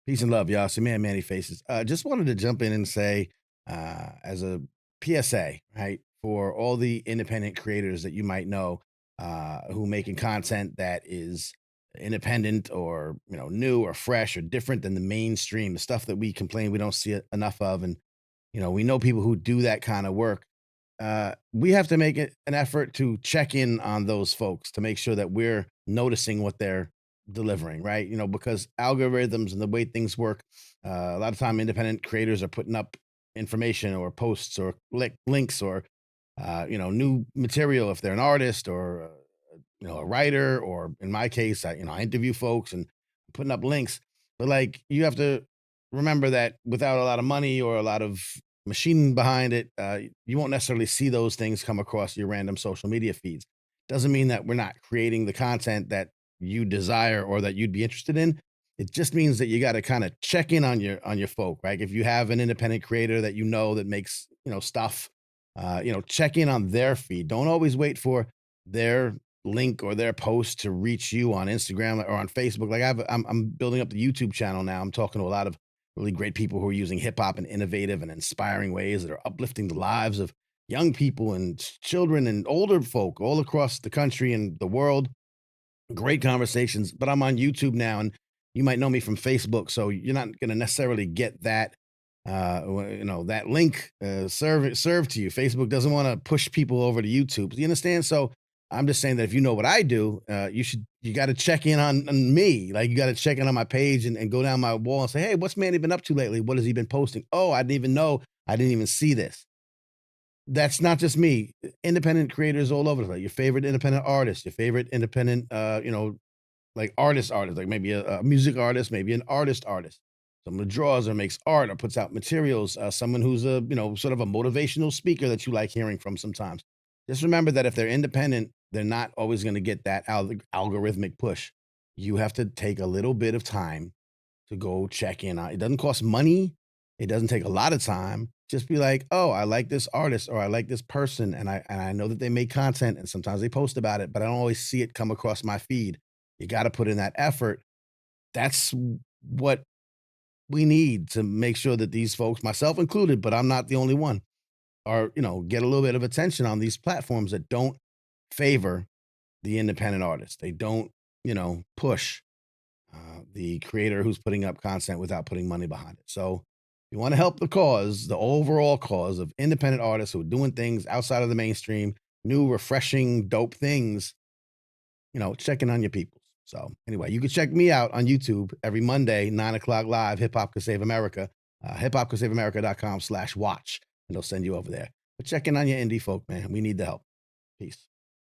Peace and love, y'all. It's your man, Manny Faces. Just wanted to jump in and say, as a PSA, right, for all the independent creators that you might know who making content that is independent or new or fresh or different than the mainstream, the stuff that we complain we don't see enough of, and we know people who do that kind of work. We have to make it an effort to check in on those folks to make sure that we're noticing what they're delivering, right? Because algorithms and the way things work, a lot of time independent creators are putting up information or posts or links or new material if they're an artist or a writer, or in my case, I interview folks and putting up links. But like, you have to remember that without a lot of money or a lot of machine behind it, you won't necessarily see those things come across your random social media feeds. Doesn't mean that we're not creating the content that you desire or that you'd be interested in. It just means that you got to kind of check in on your folk, right? If you have an independent creator that that makes stuff, check in on their feed. Don't always wait for their link or their post to reach you on Instagram or on Facebook. Like I'm building up the YouTube channel now. I'm talking to a lot of really great people who are using hip hop in innovative and inspiring ways that are uplifting the lives of young people and children and older folk all across the country and the world. Great conversations, but I'm on YouTube now, and you might know me from Facebook, so you're not going to necessarily get that, that link served to you. Facebook doesn't want to push people over to YouTube. Do you understand? So I'm just saying that if you know what I do, you got to check in on me. Like, you got to check in on my page and go down my wall and say, hey, what's Manny been up to lately? What has he been posting? Oh, I didn't even know. I didn't even see this. That's not just me. Independent creators all over the place. Your favorite independent artist, your favorite independent, like artist, like maybe a music artist, maybe an artist. Someone who draws or makes art or puts out materials. Someone who's a sort of a motivational speaker that you like hearing from sometimes. Just remember that if they're independent, they're not always going to get that algorithmic push. You have to take a little bit of time to go check in on. It doesn't cost money. It doesn't take a lot of time. Just be like, "Oh, I like this artist or I like this person, and I know that they make content and sometimes they post about it, but I don't always see it come across my feed." You got to put in that effort. That's what we need to make sure that these folks, myself included, but I'm not the only one, are, get a little bit of attention on these platforms that don't favor the independent artist. They don't, push the creator who's putting up content without putting money behind it. So you want to help the cause, the overall cause of independent artists who are doing things outside of the mainstream, new, refreshing, dope things, checking on your peoples. So anyway, you can check me out on YouTube every Monday, 9 o'clock live, Hip Hop Could Save America, hiphopcouldssaveamerica.com/watch, and they'll send you over there. But check in on your indie folk, man. We need the help. Peace.